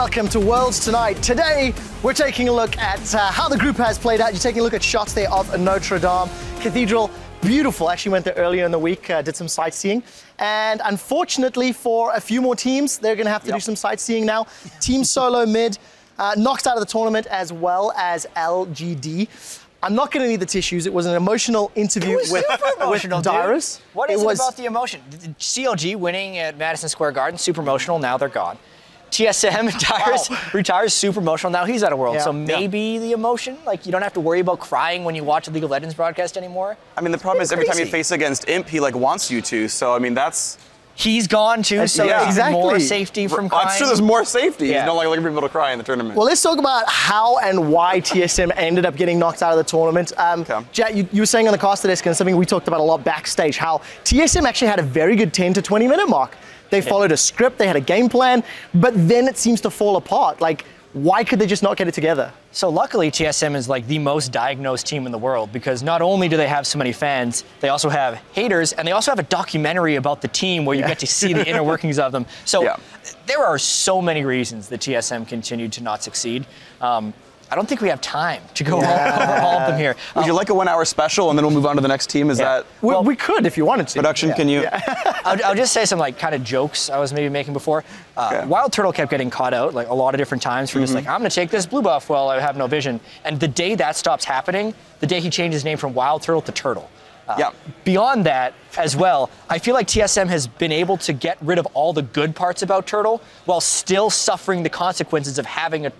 Welcome to Worlds Tonight. Today, we're taking a look at how the group has played out. You're taking a look at shots there of Notre Dame Cathedral. Beautiful. Actually went there earlier in the week, did some sightseeing. And unfortunately for a few more teams, they're going to have to do some sightseeing now. Team Solo Mid knocked out of the tournament, as well as LGD. I'm not going to need the tissues. It was an emotional interview with Dyrus. What is it about the emotion? CLG winning at Madison Square Garden, super emotional. Now they're gone. TSM, Dyrus retires, super emotional. Now he's out of World. So maybe the emotion, like you don't have to worry about crying when you watch a League of Legends broadcast anymore. I mean, the problem is every time you face against Imp, he like wants you to. So I mean, that's. He's gone too, so there's more safety from crying. I'm sure there's more safety. He's no longer looking for people to cry in the tournament. Well, let's talk about how and why TSM ended up getting knocked out of the tournament. Jet, you were saying on the caster desk, and something we talked about a lot backstage, how TSM actually had a very good 10 to 20 minute mark. They followed a script, they had a game plan, but then it seems to fall apart. Like, why could they just not get it together? So luckily, TSM is like the most diagnosed team in the world, because not only do they have so many fans, they also have haters, and they also have a documentary about the team where you get to see the inner workings of them. So there are so many reasons that TSM continued to not succeed. I don't think we have time to go over all of them here. Would you like a 1 hour special and then we'll move on to the next team? Is that? Well, we could if you wanted to. Production, can you? I'll just say some like kind of jokes I was maybe making before. Wild Turtle kept getting caught out like a lot of different times for just like, I'm gonna take this blue buff while I have no vision. And the day that stops happening, the day he changed his name from Wild Turtle to Turtle. Beyond that as well, I feel like TSM has been able to get rid of all the good parts about Turtle while still suffering the consequences of having a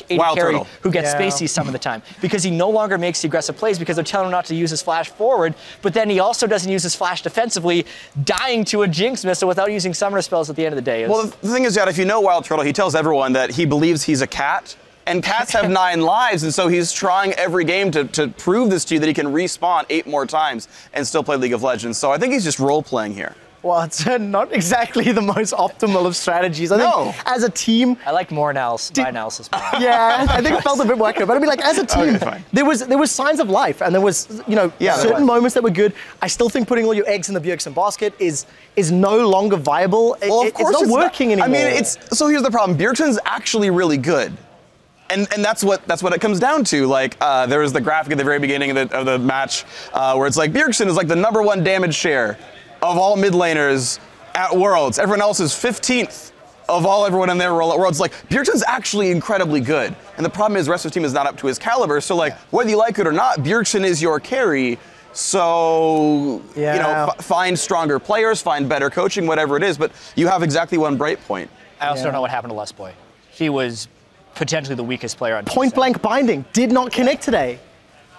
carry who gets spacey some of the time, because he no longer makes the aggressive plays because they're telling him not to use his flash forward, but then he also doesn't use his flash defensively, dying to a Jinx missile without using summoner spells at the end of the day. Well, the thing is that if you know Wild Turtle, he tells everyone that he believes he's a cat, and cats have 9 lives, and so he's trying every game to prove this to you that he can respawn 8 more times and still play League of Legends. So I think he's just role-playing here. Well, it's not exactly the most optimal of strategies. I think as a team... I like more analysis. My analysis. I think it felt a bit more accurate. But I mean, like, as a team, there was signs of life, and there was, you know, certain moments that were good. I still think putting all your eggs in the Bjergsen basket is no longer viable. Well, of course it's not working anymore. I mean, so here's the problem. Bjergsen's actually really good. And that's what it comes down to. Like, there was the graphic at the very beginning of the match where it's like, Bjergsen is like the #1 damage share of all mid laners at Worlds. Everyone else is 15th of everyone in their role at Worlds. Like, Bjergsen's actually incredibly good. And the problem is the rest of the team is not up to his caliber. So, like, whether you like it or not, Bjergsen is your carry. So, you know, find stronger players, find better coaching, whatever it is. But you have exactly one bright point. I also don't know what happened to Lustboy. He was potentially the weakest player on Point blank binding did not connect today.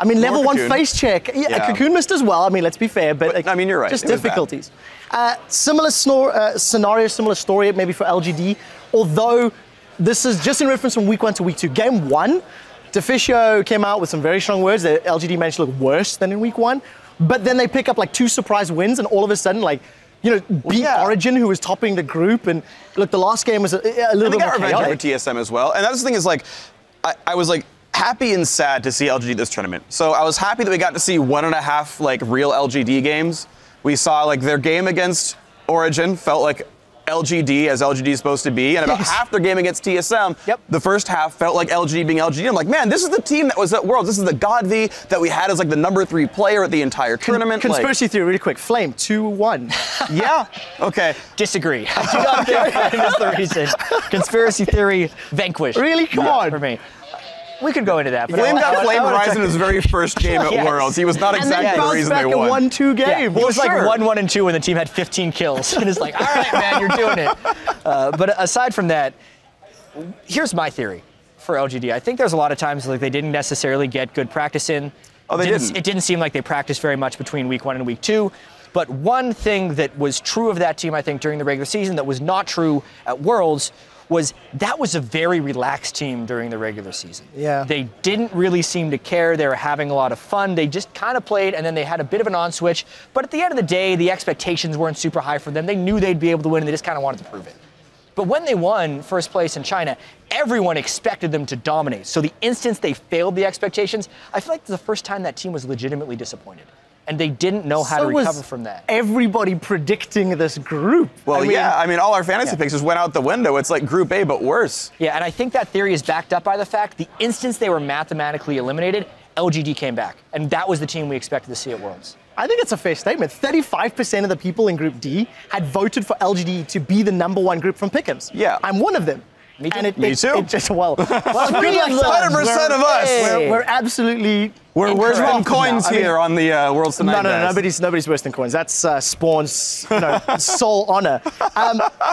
I mean, level 1 face check. Cocoon missed as well. I mean, let's be fair, but I mean, you're right. Just difficulties. Similar scenario, similar story maybe for LGD. Although this is just in reference from week 1 to week 2. Game 1, Deficio came out with some very strong words that LGD managed to look worse than in week 1. But then they pick up like 2 surprise wins, and all of a sudden, like, you know, beat Origin, who was topping the group. And look, the last game was a little bit more chaotic. Revenge over TSM as well. And that's the thing is, like, I was like, happy and sad to see LGD this tournament. So I was happy that we got to see 1.5 like real LGD games. We saw like their game against Origin felt like LGD as LGD is supposed to be, and about half their game against TSM, the first half felt like LGD being LGD. I'm like, man, this is the team that was at Worlds. This is the God-V that we had as like the #3 player at the entire tournament. Conspiracy theory, really quick. Flame 2-1. Okay. Disagree. I do not think Flame is the reason. Conspiracy theory vanquished. Really? Come on. For me. We could go into that. But Flame got Flame Rise in his very first game at Worlds. He was not exactly the reason they won. And then 1-2 game. It was like 1-1-2 when the team had 15 kills. And it's like, all right, man, you're doing it. But aside from that, here's my theory for LGD. I think there's a lot of times like they didn't necessarily get good practice in. It didn't seem like they practiced very much between week 1 and week 2. But one thing that was true of that team, I think, during the regular season that was not true at Worlds was that was a very relaxed team during the regular season. They didn't really seem to care. They were having a lot of fun. They just kind of played, and then they had a bit of an on-switch. But at the end of the day, the expectations weren't super high for them. They knew they'd be able to win, and they just kind of wanted to prove it. But when they won first place in China, everyone expected them to dominate. So the instance they failed the expectations, I feel like it's the first time that team was legitimately disappointed. and they didn't know how to So was recover from that. everybody predicting this group. Well, I mean, all our fantasy Yeah. picks just went out the window. It's like Group A, but worse. Yeah, and I think that theory is backed up by the fact the instance they were mathematically eliminated, LGD came back, and that was the team we expected to see at Worlds. I think it's a fair statement. 35% of the people in Group D had voted for LGD to be the #1 group from Pick'ems. Yeah. I'm one of them. Me too. And Me too. It just, well, good luck to us. 100% of us. Hey. We're absolutely. We're worse than incorrect coins now. I mean, here on the Worlds Tonight. No, Best. nobody's worse than coins. That's Spawn's sole honor.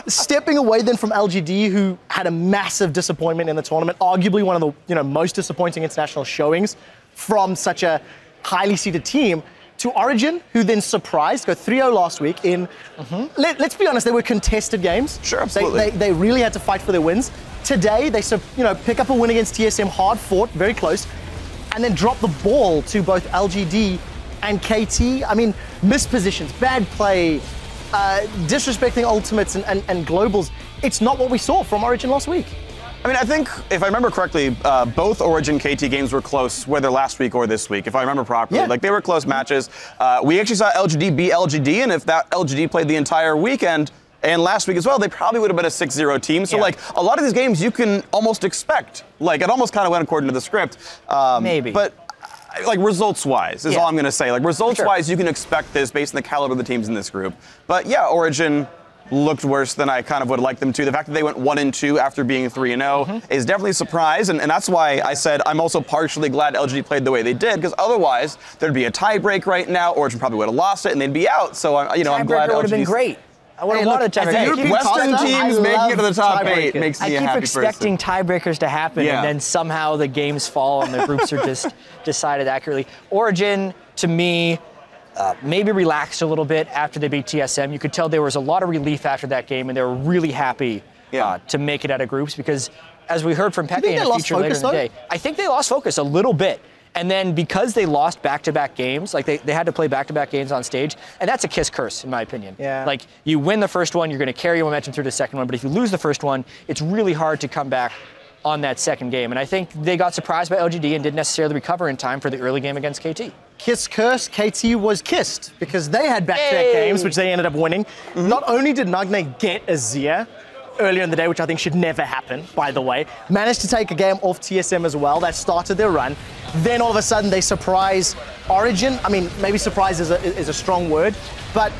Stepping away then from LGD, who had a massive disappointment in the tournament, arguably one of the most disappointing international showings from such a highly seeded team, to Origin, who then surprised, go 3-0 last week in, let's be honest, they were contested games. Sure, absolutely. They really had to fight for their wins. Today, they pick up a win against TSM, hard fought, very close, and then drop the ball to both LGD and KT. I mean, missed positions, bad play, disrespecting ultimates and globals. It's not what we saw from Origin last week. I mean, I think, if I remember correctly, both Origin KT games were close, whether last week or this week, if I remember properly. Yeah. Like, they were close matches. We actually saw LGD beat LGD, and if that LGD played the entire weekend, and last week as well, they probably would have been a 6-0 team. So, Yeah. like, a lot of these games you can almost expect. Like, it almost kind of went according to the script. Maybe. But, like, results-wise is Yeah. all I'm going to say. Like, results-wise, you can expect this based on the caliber of the teams in this group. But, yeah, Origin looked worse than I kind of would like them to. The fact that they went 1-2 after being 3-0 is definitely a surprise, and that's why I said I'm also partially glad LGD played the way they did, because otherwise there'd be a tiebreak right now. Origin probably would have lost it, and they'd be out. So I'm glad Tiebreaker would have been LGD's great. I would have Hey, wanted look, as a tiebreaker. European Western Costa, teams I making it to the love top 8 tiebreakers. makes I me a keep happy expecting person. tiebreakers to happen, Yeah. and then somehow the games fall and the groups are just decided accurately. Origin, to me, maybe relaxed a little bit after they beat TSM. You could tell there was a lot of relief after that game, and they were really happy to make it out of groups because, as we heard from Pepe think in they a lost feature later in focus, the day, I think they lost focus a little bit. And then because they lost back-to-back games, like they had to play back-to-back games on stage, and that's a kiss curse, in my opinion. Yeah. Like, you win the first one, you're going to carry your momentum through the second one, but if you lose the first one, it's really hard to come back on that second game. And I think they got surprised by LGD and didn't necessarily recover in time for the early game against KT. Kiss curse, KT was kissed because they had back-to-back Yay. games, which they ended up winning. Not only did Nagne get a Zia earlier in the day, which I think should never happen, by the way, managed to take a game off TSM as well. That started their run. Then all of a sudden they surprise Origin. I mean, maybe surprise is a strong word, but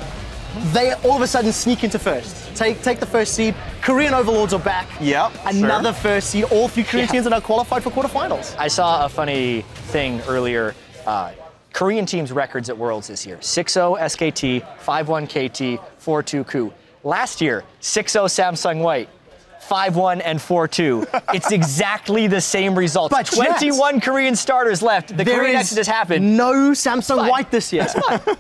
they all of a sudden sneak into first. Take the first seed. Korean Overlords are back. Yep, Another sure. Uh, first seed. All 3 Korean teams are now qualified for quarterfinals. I saw a funny thing earlier. Korean teams' records at Worlds this year: 6-0 SKT, 5-1 KT, 4-2 KU. Last year, 6-0 Samsung White, 5-1 and 4-2. It's exactly the same result. But 21 Korean starters left. The Korean Exodus happened. No Samsung fine. White this year.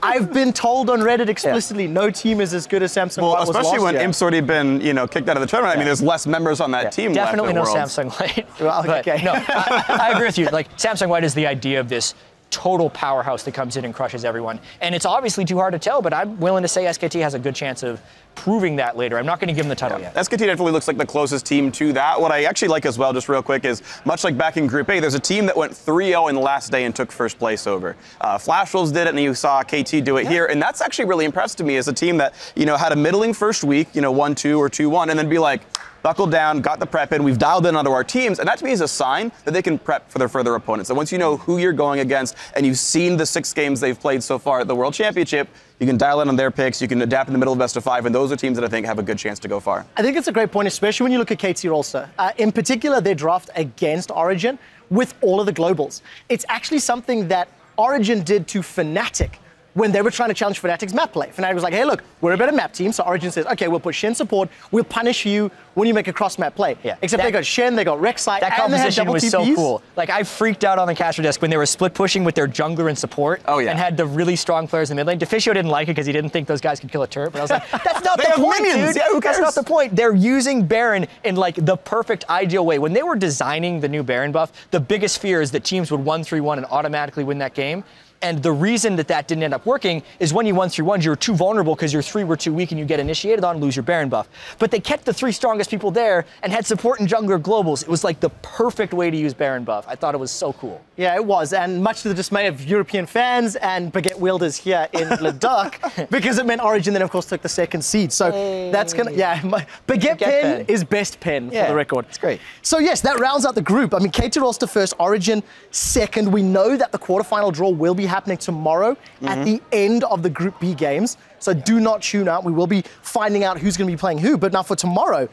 I've been told on Reddit explicitly, no team is as good as Samsung Well, White was especially last when year. Imp's already been, kicked out of the tournament. I mean, there's less members on that team Definitely no left at Worlds. Samsung White. Well, But okay. no, I agree with you. Like, Samsung White is the idea of this total powerhouse that comes in and crushes everyone. And it's obviously too hard to tell, but I'm willing to say SKT has a good chance of proving that later. I'm not going to give them the title yet. SKT definitely looks like the closest team to that. What I actually like as well, just real quick, is much like back in Group A, there's a team that went 3-0 in the last day and took first place over. Flash Wolves did it, and you saw KT do it here, and that's actually really impressed to me as a team that had a middling first week, 1-2 or 2-1, and then be like, buckled down, got the prep in, we've dialed in onto our teams, and that to me is a sign that they can prep for their further opponents. And once you know who you're going against and you've seen the 6 games they've played so far at the World Championship, you can dial in on their picks, you can adapt in the middle of best of 5, and those are teams that I think have a good chance to go far. I think it's a great point, especially when you look at KT Rolster. In particular, their draft against Origin with all of the globals. It's actually something that Origin did to Fnatic when they were trying to challenge Fnatic's map play. Fnatic was like, hey, look, we're a better map team. So Origin says, okay, we'll put Shen support. We'll punish you when you make a cross-map play. Yeah. Except they got Shen, they got Rek'Sai, That and they had composition double was TPs. so cool. Like, I freaked out on the caster desk when they were split pushing with their jungler and support. Oh, yeah. And had the really strong players in the mid lane. Deficio didn't like it because he didn't think those guys could kill a turret. But I was like, that's not They the have point, minions. dude. Yeah, who That's cares? not the point. They're using Baron in, like, the perfect, ideal way. When they were designing the new Baron buff, the biggest fear is that teams would 1-3-1 and automatically win that game. And the reason that that didn't end up working is when you 1-3-1, you're too vulnerable because your 3 were too weak and you get initiated on and lose your Baron buff. But they kept the 3 strongest people there and had support and jungler globals. It was like the perfect way to use Baron buff. I thought it was so cool. Yeah, it was, and much to the dismay of European fans and Baguette wielders here in Leduc, because it meant Origin then, of course, took the 2nd seed. So that's gonna, Baguette Pen is best pen for the record. It's great. So yes, that rounds out the group. I mean, K2 roster first, Origin second. We know that the quarterfinal draw will be happening tomorrow at the end of the Group B games. So do not tune out. We will be finding out who's going to be playing who. But now for tomorrow,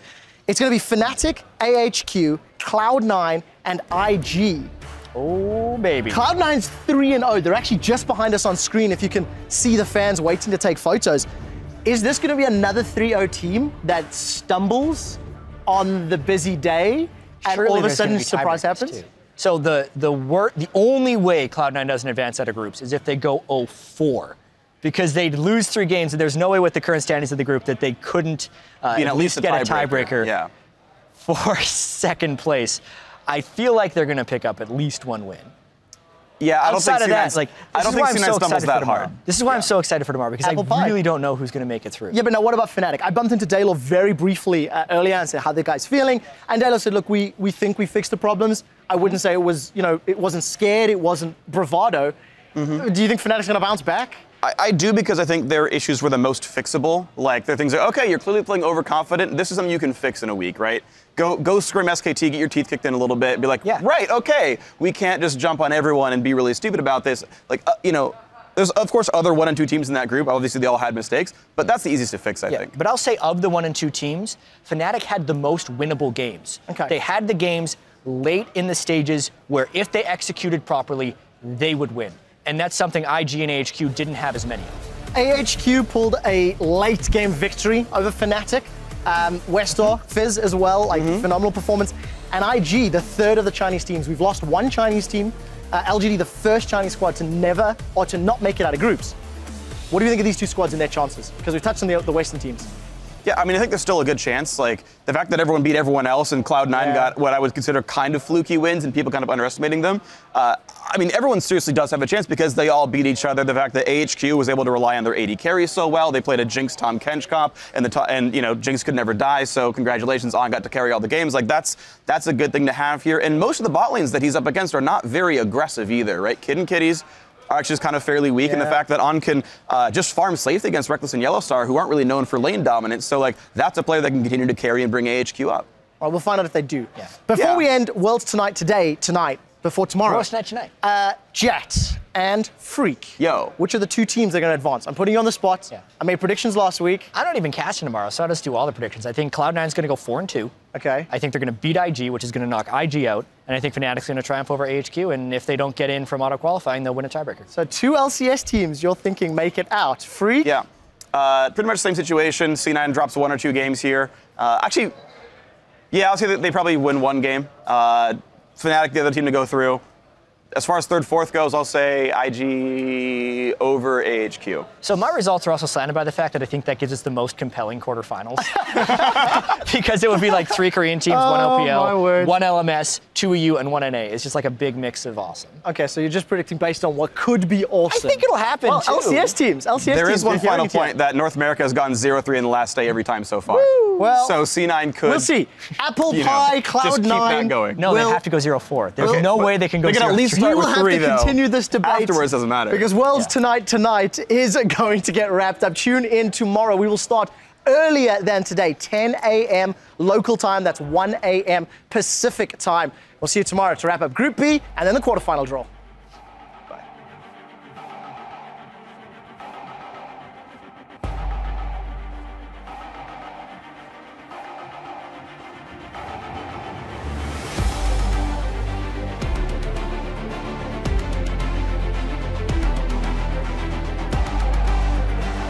it's going to be Fnatic, AHQ, Cloud9, and IG. Oh, baby. Cloud9's 3-0. They're actually just behind us on screen if you can see the fans waiting to take photos. Is this going to be another 3-0 team that stumbles on the busy day and all of a sudden a surprise happens? Too. So the only way Cloud9 doesn't advance out of groups is if they go 0-4. Because they'd lose 3 games, and there's no way with the current standings of the group that they couldn't at least get a tiebreaker for 2nd place. I feel like they're going to pick up at least 1 win. Yeah, I don't think C9 stumbles that hard. This is why I'm so excited for tomorrow, because I really don't know who's going to make it through. Yeah, but now what about Fnatic? I bumped into Daylor very briefly earlier and said how the guy's feeling, and Daylor said, look, we think we fixed the problems. I wouldn't say it was, it wasn't scared, it wasn't bravado. Do you think Fnatic's going to bounce back? I do, because I think their issues were the most fixable. Like, their things are, okay, you're clearly playing overconfident. This is something you can fix in a week, right? Go scrim SKT, get your teeth kicked in a little bit, be like, right, okay, we can't just jump on everyone and be really stupid about this. Like, there's, of course, other 1 and 2 teams in that group. Obviously, they all had mistakes, but that's the easiest to fix, I think. But I'll say of the 1 and 2 teams, Fnatic had the most winnable games. Okay. They had the games late in the stages where if they executed properly, they would win. And that's something IG and AHQ didn't have as many of. AHQ pulled a late game victory over Fnatic. Westor, Fizz as well, phenomenal performance. And IG, the 3rd of the Chinese teams. We've lost 1 Chinese team. LGD, the first Chinese squad to never or to not make it out of groups. What do you think of these 2 squads and their chances? Because we've touched on the Western teams. Yeah, I mean, I think there's still a good chance. Like, the fact that everyone beat everyone else and Cloud9 got what I would consider kind of fluky wins and people kind of underestimating them. I mean, everyone seriously does have a chance because they all beat each other. The fact that AHQ was able to rely on their AD carry so well. They played a Jinx Tahm Kench comp, and Jinx could never die, so congratulations, On got to carry all the games. Like, that's a good thing to have here. And most of the bot lanes that he's up against are not very aggressive either, right? Kid and Kitties are actually kind of fairly weak, and the fact that On can just farm safely against Rekkles and Yellowstar, who aren't really known for lane dominance. So, like, that's a player that can continue to carry and bring AHQ up. Well, we'll find out if they do. Yeah. Before we end Worlds tonight, before tomorrow. Worlds tonight. Jett and Freak. Yo. Which are the 2 teams that are going to advance? I'm putting you on the spot. Yeah. I made predictions last week. I don't even cast it tomorrow, so I'll just do all the predictions. I think Cloud9's going to go 4-2. Okay. I think they're going to beat IG, which is going to knock IG out. And I think Fnatic's going to triumph over AHQ. And if they don't get in from auto-qualifying, they'll win a tiebreaker. So 2 LCS teams you're thinking make it out. Freak? Yeah. Pretty much the same situation. C9 drops 1 or 2 games here. Actually, yeah, I'll say that they probably win 1 game. Fnatic, the other team to go through. As far as 3rd, 4th goes, I'll say IG over AHQ. So my results are also slanted by the fact that I think that gives us the most compelling quarterfinals. Because it would be like 3 Korean teams, 1 LPL, 1 LMS, 2 EU, and 1 NA. It's just like a big mix of awesome. Okay, so you're just predicting based on what could be awesome. I think it'll happen, too. LCS teams. There is one final point that North America has gotten 0-3 in the last day every time so far. Woo. Well, so C9 could. We'll see. Apple Pie, Cloud9. Just keep that going. No, they have to go 0-4. There's no way they can go 0-3. They can at least we will have to continue this debate. Afterwards doesn't matter. Because Worlds tonight is going to get wrapped up. Tune in tomorrow. We will start earlier than today, 10 a.m. local time. That's 1 a.m. Pacific time. We'll see you tomorrow to wrap up Group B and then the quarterfinal draw.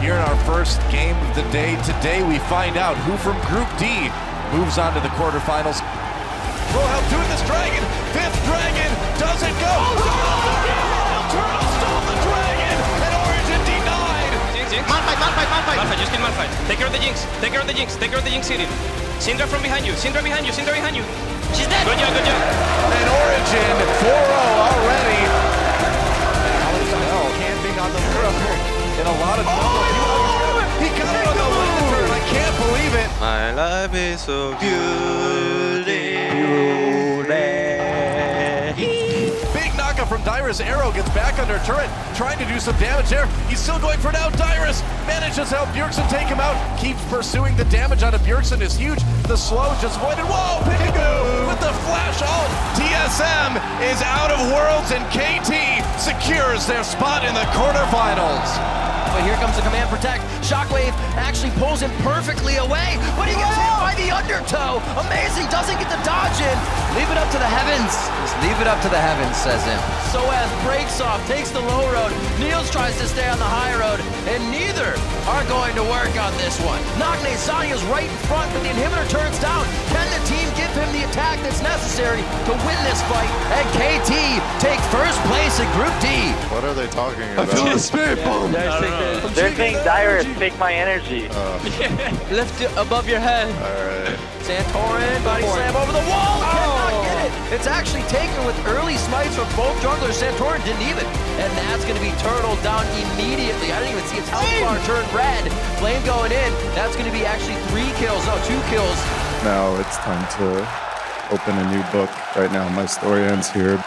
Here in our first game of the day, today we find out who from Group D moves on to the quarterfinals. Rohel doing this dragon, 5th dragon, doesn't go. Turtle stole the dragon, and Origin denied. Jinx. Malphite, just kill Malphite. Take care of the Jinx, take care of the Jinx, take care of the Jinx Cyril. Syndra from behind you, Syndra behind you, Syndra behind you. She's dead. Good job. And Origin 4-0 already. Alex life is so beautiful. Big knockup from Dyrus. Arrow gets back under turret, trying to do some damage there. He's still going for now. Dyrus manages to help Bjergsen take him out. Keeps pursuing. The damage on Bjergsen is huge. The slow just avoided. Whoa, Pikagoo with the flash ult. TSM is out of Worlds, and KT secures their spot in the quarterfinals. But here comes the command protect. Shockwave actually pulls him perfectly away, but he gets hit by the undertow. Amazing, doesn't get the dodge in. Leave it up to the heavens. Just leave it up to the heavens, says him. Soaz breaks off, takes the low road. Niels tries to stay on the high road, and neither are going to work on this one. Nagne Zanya's right in front, but the inhibitor turns down. Can the team give him the attack that's necessary to win this fight? And KT take first place in Group D. What are they talking about? I feel the spirit bomb. They're saying Dyrus, take my energy. Lift it above your head. Alright. Santorin, body slam over the wall, cannot get it. It's actually taken with early smites from both junglers. Santorin didn't even. And that's going to be turtled down immediately. I didn't even see its health bar turn red. Flame going in. That's going to be actually 3 kills. No, 2 kills. Now it's time to open a new book. Right now my story ends here.